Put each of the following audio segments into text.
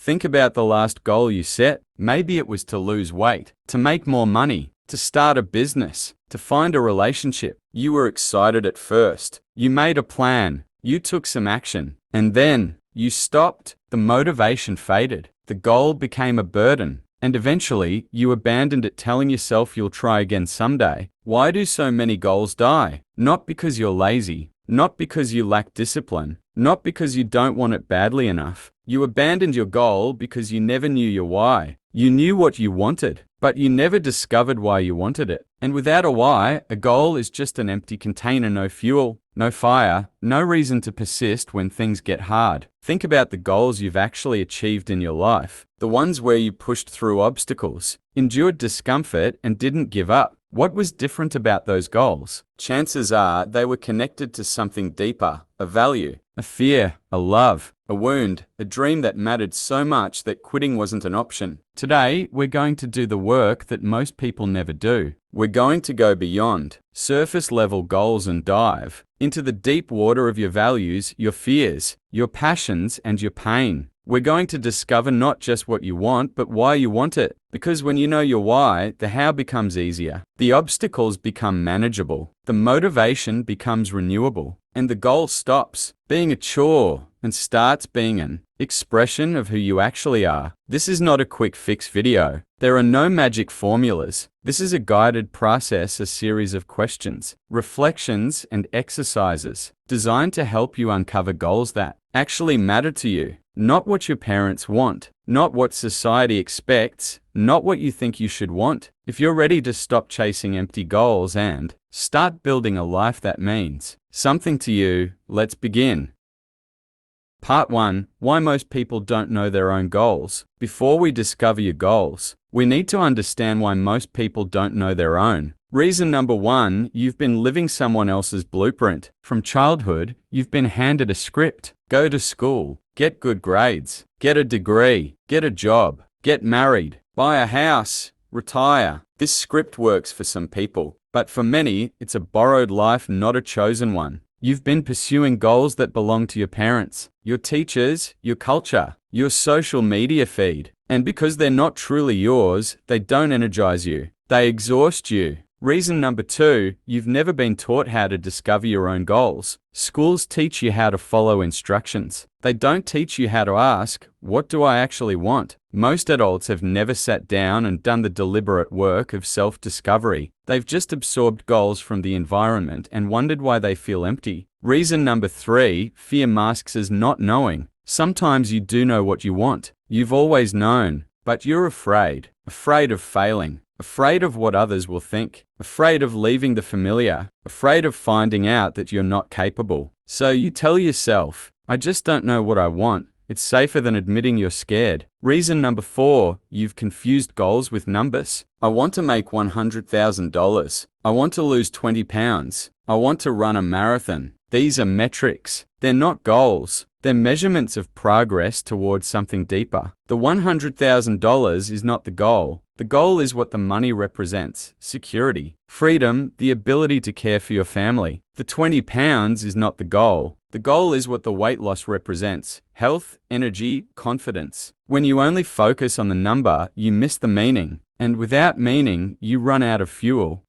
Think about the last goal you set. Maybe it was to lose weight, to make more money, to start a business, to find a relationship. You were excited at first. You made a plan. You took some action. And then you stopped. The motivation faded. The goal became a burden. And eventually, you abandoned it, telling yourself you'll try again someday. Why do so many goals die? Not because you're lazy, not because you lack discipline, not because you don't want it badly enough. You abandoned your goal because you never knew your why. You knew what you wanted, but you never discovered why you wanted it. And without a why, a goal is just an empty container, no fuel, no fire, no reason to persist when things get hard. Think about the goals you've actually achieved in your life, the ones where you pushed through obstacles, endured discomfort, and didn't give up. What was different about those goals? Chances are they were connected to something deeper, a value, a fear, a love, a wound, a dream that mattered so much that quitting wasn't an option. Today, we're going to do the work that most people never do. We're going to go beyond surface-level goals and dive into the deep water of your values, your fears, your passions, and your pain. We're going to discover not just what you want, but why you want it. Because when you know your why, the how becomes easier. The obstacles become manageable. The motivation becomes renewable. And the goal stops being a chore and starts being an expression of who you actually are. This is not a quick fix video. There are no magic formulas. This is a guided process, a series of questions, reflections, and exercises designed to help you uncover goals that actually matter to you. Not what your parents want, not what society expects, not what you think you should want. If you're ready to stop chasing empty goals and start building a life that means something to you, let's begin. Part 1. Why most people don't know their own goals. Before we discover your goals, we need to understand why most people don't know their own. Reason number 1, you've been living someone else's blueprint. From childhood, you've been handed a script. Go to school, get good grades, get a degree, get a job, get married, buy a house, retire. This script works for some people, but for many, it's a borrowed life, not a chosen one. You've been pursuing goals that belong to your parents, your teachers, your culture, your social media feed. And because they're not truly yours, they don't energize you. They exhaust you. Reason number 2, you've never been taught how to discover your own goals. Schools teach you how to follow instructions. They don't teach you how to ask, what do I actually want? Most adults have never sat down and done the deliberate work of self-discovery. They've just absorbed goals from the environment and wondered why they feel empty. Reason number 3, fear masks as not knowing. Sometimes you do know what you want. You've always known, but you're afraid. Afraid of failing. Afraid of what others will think, afraid of leaving the familiar, afraid of finding out that you're not capable. So you tell yourself, I just don't know what I want. It's safer than admitting you're scared. Reason number 4, you've confused goals with numbers. I want to make $100,000. I want to lose 20 pounds. I want to run a marathon. These are metrics. They're not goals. They're measurements of progress towards something deeper. The $100,000 is not the goal. The goal is what the money represents: security, freedom, the ability to care for your family. The 20 pounds is not the goal. The goal is what the weight loss represents: health, energy, confidence. When you only focus on the number, you miss the meaning. And without meaning, you run out of fuel.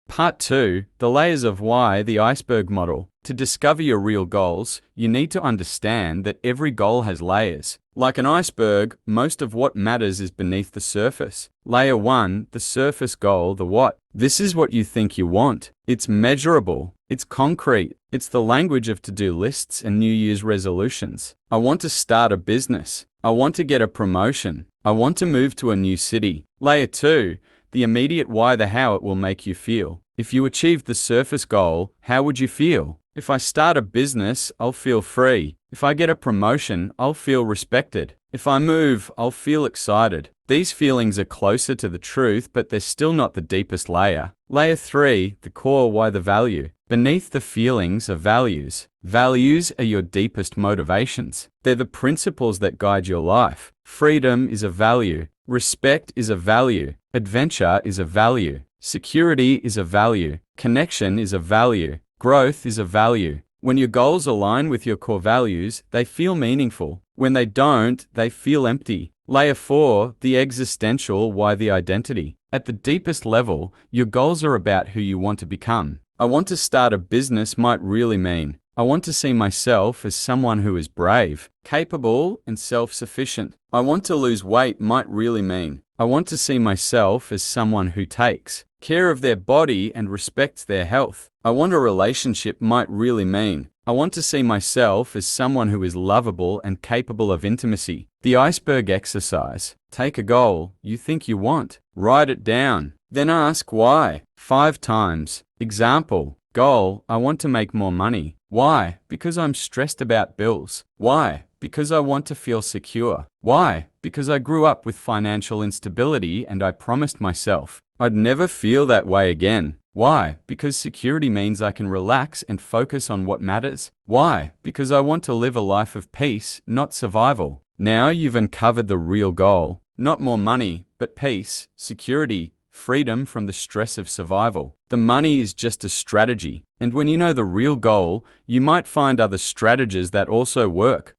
Part 2. The layers of why, the iceberg model. To discover your real goals, you need to understand that every goal has layers. Like an iceberg, most of what matters is beneath the surface. Layer 1, the surface goal, the what. This is what you think you want. It's measurable. It's concrete. It's the language of to-do lists and New Year's resolutions. I want to start a business. I want to get a promotion. I want to move to a new city. Layer 2, the immediate why, the how it will make you feel. If you achieved the surface goal, how would you feel? If I start a business, I'll feel free. If I get a promotion, I'll feel respected. If I move, I'll feel excited. These feelings are closer to the truth, but they're still not the deepest layer. Layer 3, the core why, the value. Beneath the feelings are values. Values are your deepest motivations. They're the principles that guide your life. Freedom is a value. Respect is a value. Adventure is a value. Security is a value. Connection is a value. Growth is a value. When your goals align with your core values, they feel meaningful. When they don't, they feel empty. Layer 4, the existential why the identity. At the deepest level, your goals are about who you want to become. I want to start a business might really mean, I want to see myself as someone who is brave, capable, and self-sufficient. I want to lose weight might really mean, I want to see myself as someone who takes care of their body and respects their health. I want a relationship might really mean, I want to see myself as someone who is lovable and capable of intimacy. The iceberg exercise. Take a goal you think you want, write it down, then ask why 5 times. Example, goal, I want to make more money. Why? Because I'm stressed about bills. Why? Because I want to feel secure. Why? Because I grew up with financial instability and I promised myself I'd never feel that way again. Why? Because security means I can relax and focus on what matters. Why? Because I want to live a life of peace, not survival. Now you've uncovered the real goal. Not more money, but peace, security, freedom from the stress of survival. The money is just a strategy, and when you know the real goal, you might find other strategies that also work.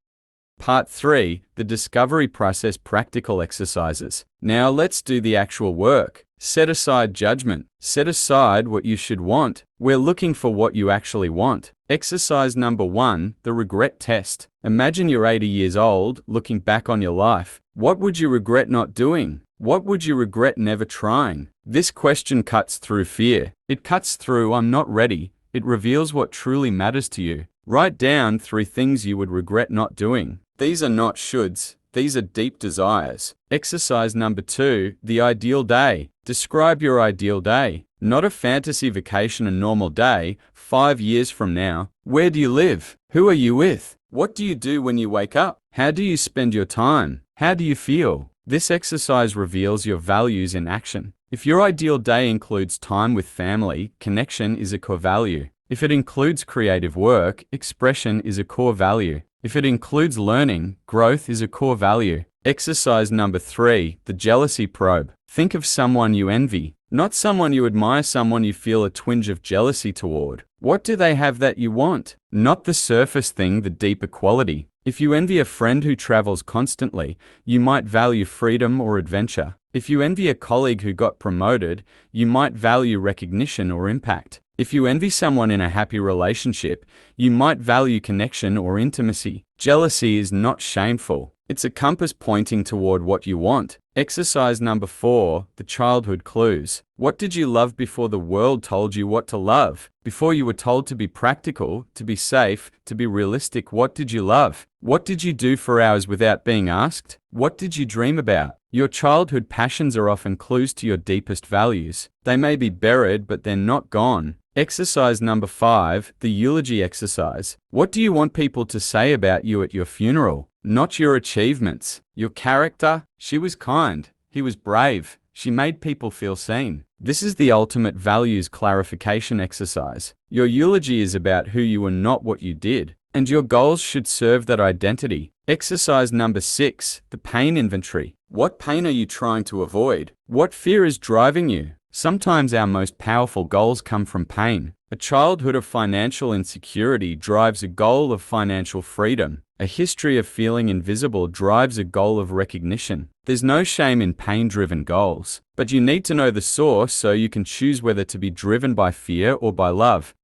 Part 3, the discovery process practical exercises. Now let's do the actual work. Set aside judgment. Set aside what you should want. We're looking for what you actually want. Exercise number 1, the regret test. Imagine you're 80 years old, looking back on your life. What would you regret not doing? What would you regret never trying? This question cuts through fear. It cuts through I'm not ready. It reveals what truly matters to you. Write down 3 things you would regret not doing. These are not shoulds. These are deep desires. Exercise number 2, the ideal day. Describe your ideal day. Not a fantasy vacation, a normal day. 5 years from now. Where do you live? Who are you with? What do you do when you wake up? How do you spend your time? How do you feel? This exercise reveals your values in action. If your ideal day includes time with family, connection is a core value. If it includes creative work, expression is a core value. If it includes learning, growth is a core value. Exercise number 3, the jealousy probe. Think of someone you envy, not someone you admire, someone you feel a twinge of jealousy toward. What do they have that you want? Not the surface thing, the deeper quality. If you envy a friend who travels constantly, you might value freedom or adventure. If you envy a colleague who got promoted, you might value recognition or impact. If you envy someone in a happy relationship, you might value connection or intimacy. Jealousy is not shameful. It's a compass pointing toward what you want. Exercise number 4, the childhood clues. What did you love before the world told you what to love? Before you were told to be practical, to be safe, to be realistic, what did you love? What did you do for hours without being asked? What did you dream about? Your childhood passions are often clues to your deepest values. They may be buried, but they're not gone. Exercise number 5, the eulogy exercise. What do you want people to say about you at your funeral? Not your achievements, your character. She was kind. He was brave. She made people feel seen. This is the ultimate values clarification exercise. Your eulogy is about who you were, not what you did, and your goals should serve that identity. Exercise number 6, the pain inventory. What pain are you trying to avoid? What fear is driving you? Sometimes our most powerful goals come from pain. A childhood of financial insecurity drives a goal of financial freedom. A history of feeling invisible drives a goal of recognition. There's no shame in pain-driven goals, but you need to know the source so you can choose whether to be driven by fear or by love.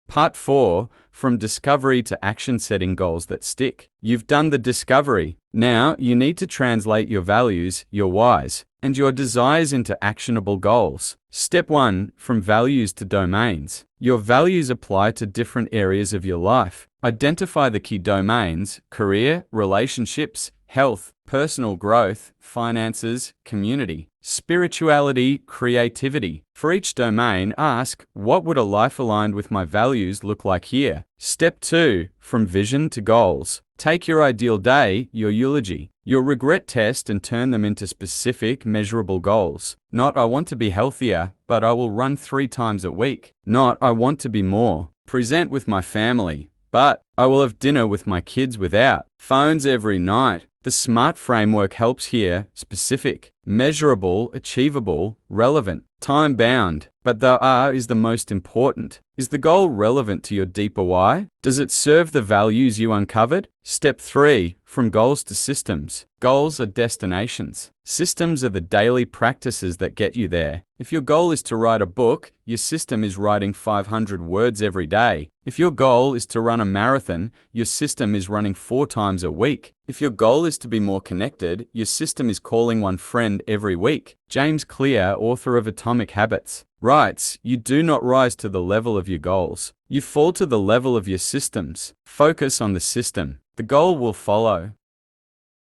Part 4, from discovery to action, setting goals that stick. You've done the discovery. Now you need to translate your values, your whys, and your desires into actionable goals. Step 1, from values to domains. Your values apply to different areas of your life. Identify the key domains: career, relationships, health, personal growth, finances, community, spirituality, creativity. For each domain, ask, what would a life aligned with my values look like here? Step 2, from vision to goals. Take your ideal day, your eulogy, your regret test, and turn them into specific, measurable goals. Not I want to be healthier, but I will run 3 times a week. Not I want to be more present with my family, but I will have dinner with my kids without phones every night. The SMART framework helps here. Specific. measurable, achievable, relevant, time-bound. But the R is the most important. Is the goal relevant to your deeper why? Does it serve the values you uncovered? Step 3. From goals to systems. Goals are destinations. Systems are the daily practices that get you there. If your goal is to write a book, your system is writing 500 words every day. If your goal is to run a marathon, your system is running 4 times a week. If your goal is to be more connected, your system is calling one friend every week. James Clear, author of Atomic Habits, writes, "You do not rise to the level of your goals. You fall to the level of your systems. Focus on the system. The goal will follow."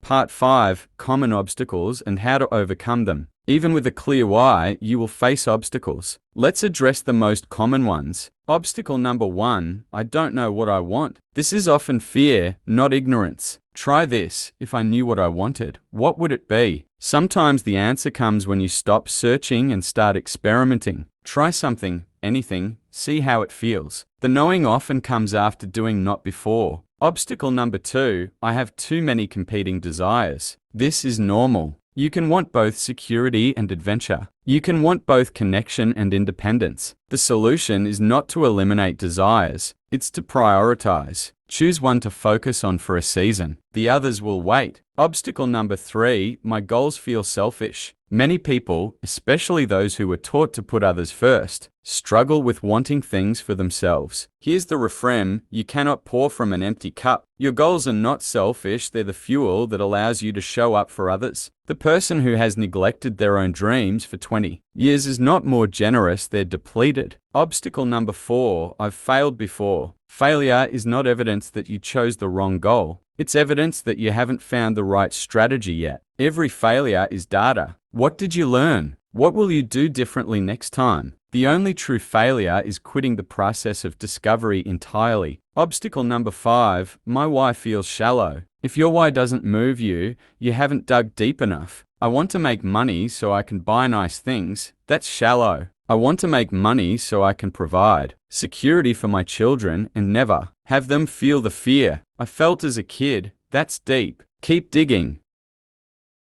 Part 5. Common obstacles and how to overcome them. Even with a clear why, you will face obstacles. Let's address the most common ones. Obstacle number 1. I don't know what I want. This is often fear, not ignorance. Try this. If I knew what I wanted, what would it be? Sometimes the answer comes when you stop searching and start experimenting. Try something, anything, see how it feels. The knowing often comes after doing, not before. Obstacle number 2. I have too many competing desires. This is normal. You can want both security and adventure. You can want both connection and independence. The solution is not to eliminate desires, it's to prioritize. Choose one to focus on for a season. The others will wait. Obstacle number 3. My goals feel selfish. Many people, especially those who were taught to put others first, struggle with wanting things for themselves. Here's the refrain: you cannot pour from an empty cup. Your goals are not selfish, they're the fuel that allows you to show up for others. The person who has neglected their own dreams for 20 years is not more generous, they're depleted. Obstacle number 4. I've failed before. Failure is not evidence that you chose the wrong goal. It's evidence that you haven't found the right strategy yet. Every failure is data. What did you learn? What will you do differently next time? The only true failure is quitting the process of discovery entirely. Obstacle number 5. My why feels shallow. If your why doesn't move you, you haven't dug deep enough. I want to make money so I can buy nice things. That's shallow. I want to make money so I can provide security for my children and never have them feel the fear I felt as a kid. That's deep. Keep digging.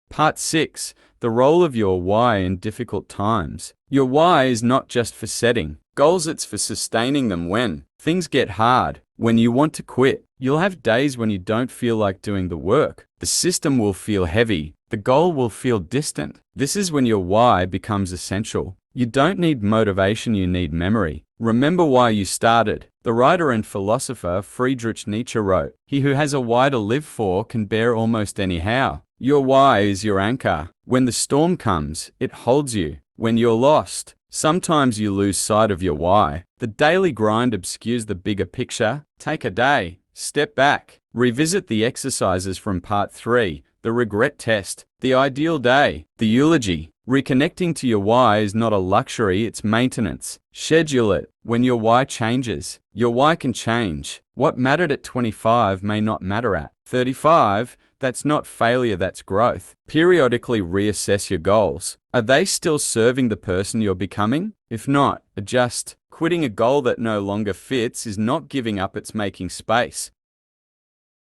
Part 6. The role of your why in difficult times. Your why is not just for setting goals, it's for sustaining them when things get hard. When you want to quit, you'll have days when you don't feel like doing the work. The system will feel heavy. The goal will feel distant. This is when your why becomes essential. You don't need motivation, you need memory. Remember why you started. The writer and philosopher Friedrich Nietzsche wrote, "He who has a why to live for can bear almost any how." Your why is your anchor. When the storm comes, it holds you. When you're lost, sometimes you lose sight of your why. The daily grind obscures the bigger picture. Take a day, step back, revisit the exercises from part 3, the regret test, the ideal day, the eulogy. Reconnecting to your why is not a luxury, it's maintenance. Schedule it. When your why changes, your why can change. What mattered at 25 may not matter at 35. That's not failure, that's growth. Periodically reassess your goals. Are they still serving the person you're becoming? If not, adjust. Quitting a goal that no longer fits is not giving up, it's making space.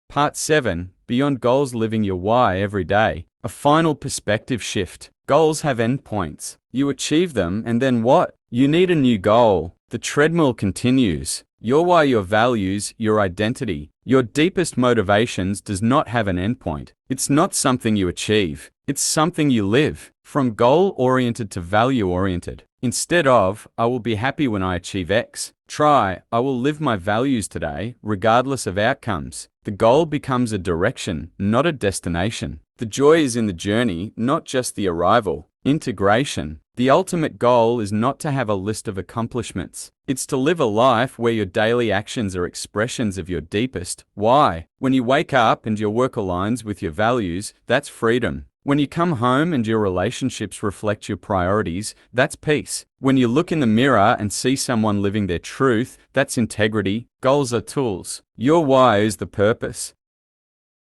Part 7. Beyond goals, living your why every day. A final perspective shift. Goals have endpoints. You achieve them, and then what? You need a new goal. The treadmill continues. Your why, your values, your identity, your deepest motivations does not have an endpoint. It's not something you achieve. It's something you live. From goal-oriented to value-oriented. Instead of, I will be happy when I achieve X, try, I will live my values today, regardless of outcomes. The goal becomes a direction, not a destination. The joy is in the journey, not just the arrival. Integration. The ultimate goal is not to have a list of accomplishments. It's to live a life where your daily actions are expressions of your deepest why. When you wake up and your work aligns with your values, that's freedom. When you come home and your relationships reflect your priorities, that's peace. When you look in the mirror and see someone living their truth, that's integrity. Goals are tools. Your why is the purpose.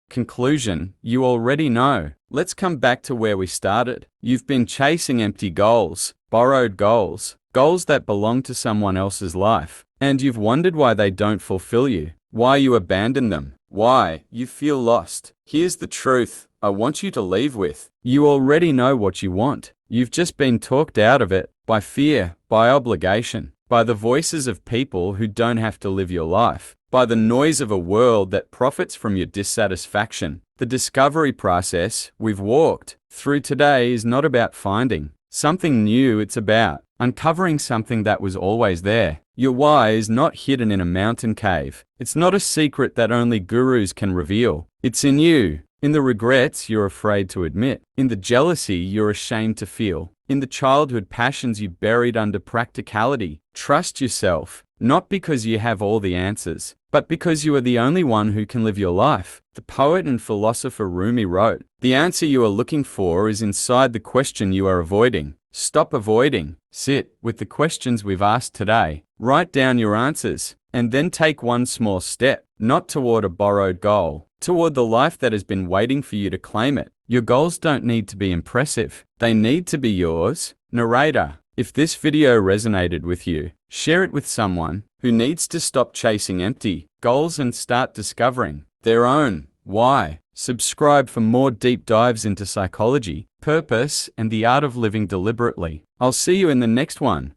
Conclusion. You already know. Let's come back to where we started. You've been chasing empty goals, borrowed goals, goals that belong to someone else's life, and you've wondered why they don't fulfill you, why you abandon them, why you feel lost. Here's the truth. I want you to leave with. You already know what you want. You've just been talked out of it by fear, by obligation, by the voices of people who don't have to live your life, by the noise of a world that profits from your dissatisfaction. The discovery process we've walked through today is not about finding something new, it's about uncovering something that was always there. Your why is not hidden in a mountain cave. It's not a secret that only gurus can reveal. It's in you, in the regrets you're afraid to admit, in the jealousy you're ashamed to feel, in the childhood passions you buried under practicality. Trust yourself, not because you have all the answers, but because you are the only one who can live your life. The poet and philosopher Rumi wrote, "The answer you are looking for is inside the question you are avoiding." Stop avoiding. Sit with the questions we've asked today. Write down your answers, and then take one small step, not toward a borrowed goal, toward the life that has been waiting for you to claim it. Your goals don't need to be impressive. They need to be yours. Narrator, if this video resonated with you, share it with someone who needs to stop chasing empty goals and start discovering their own why. Subscribe for more deep dives into psychology, purpose, and the art of living deliberately. I'll see you in the next one.